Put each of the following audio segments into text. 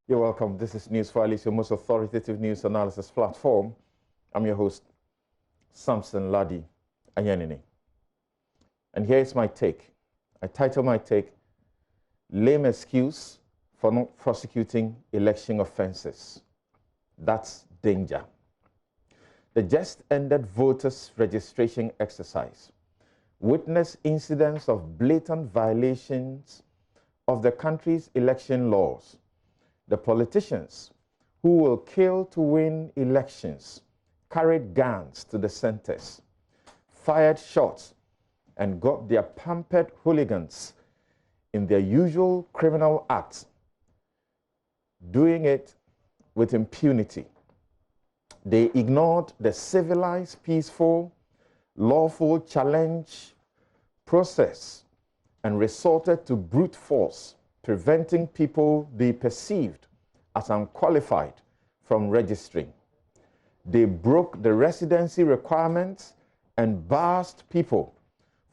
You're welcome. This is NewsFile, it's your most authoritative news analysis platform. I'm your host, Samson Ladi Ayenini. And here's my take. I title my take, Lame Excuse for Not Prosecuting Election Offences. That's danger. The just ended voters' registration exercise witnessed incidents of blatant violations of the country's election laws. The politicians who will kill to win elections carried guns to the centers, fired shots, and got their pampered hooligans in their usual criminal acts, doing it with impunity. They ignored the civilized, peaceful, lawful challenge process and resorted to brute force, preventing people they perceived as unqualified from registering. They broke the residency requirements and barred people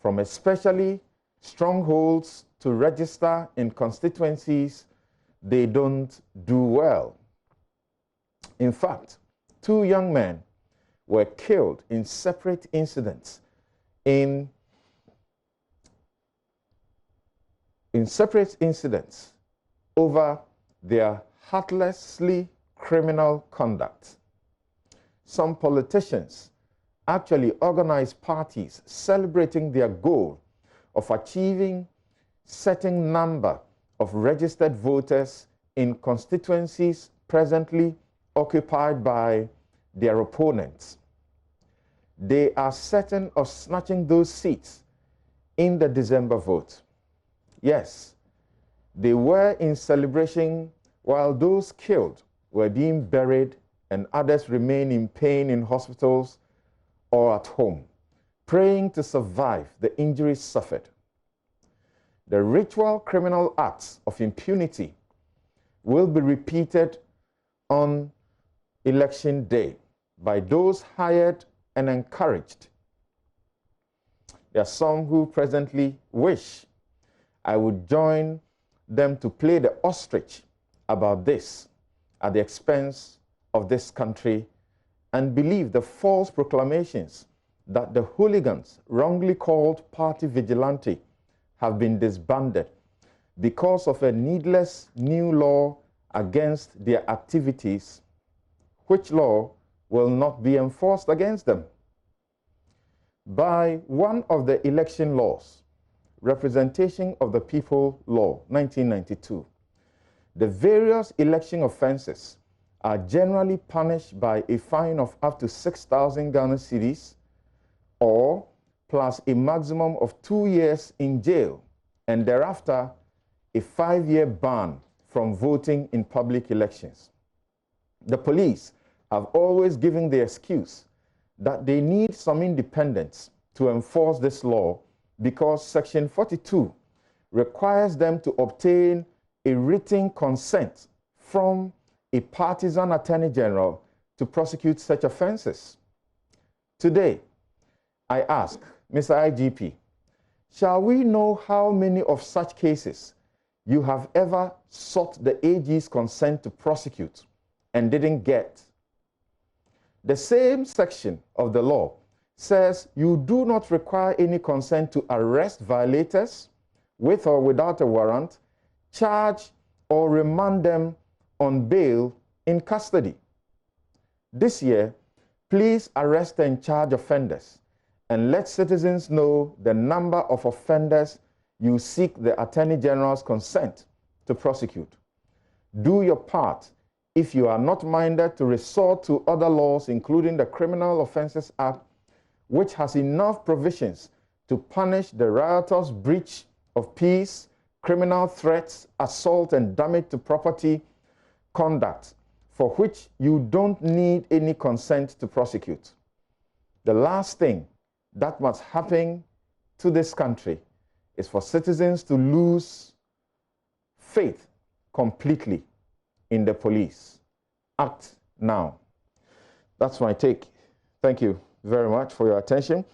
from especially strongholds to register in constituencies they don't do well. In fact, 2 young men were killed in separate incidents over their heartlessly criminal conduct. Some politicians actually organized parties celebrating their goal of achieving certain number of registered voters in constituencies presently occupied by their opponents. They are certain of snatching those seats in the December vote. Yes, they were in celebration while those killed were being buried and others remain in pain in hospitals or at home, praying to survive the injuries suffered. The ritual criminal acts of impunity will be repeated on election day by those hired and encouraged. There are some who presently wish I would join them to play the ostrich about this at the expense of this country and believe the false proclamations that the hooligans wrongly called party vigilante have been disbanded because of a needless new law against their activities, which law will not be enforced against them. By one of the election laws, Representation of the People Law, 1992, the various election offenses are generally punished by a fine of up to 6,000 Ghana cedis or plus a maximum of 2 years in jail and thereafter a 5-year ban from voting in public elections. The police have always given the excuse that they need some independence to enforce this law because Section 42 requires them to obtain a written consent from a partisan attorney general to prosecute such offenses. Today, I ask, Mr. IGP, shall we know how many of such cases you have ever sought the AG's consent to prosecute and didn't get? The same section of the law says you do not require any consent to arrest violators with or without a warrant, charge or remand them on bail in custody. This year, please arrest and charge offenders and let citizens know the number of offenders you seek the Attorney General's consent to prosecute. Do your part if you are not minded to resort to other laws, including the Criminal Offences Act, which has enough provisions to punish the riotous breach of peace, criminal threats, assault, and damage to property conduct, for which you don't need any consent to prosecute. The last thing that must happen to this country is for citizens to lose faith completely in the police. Act now. That's my take. Thank you very much for your attention.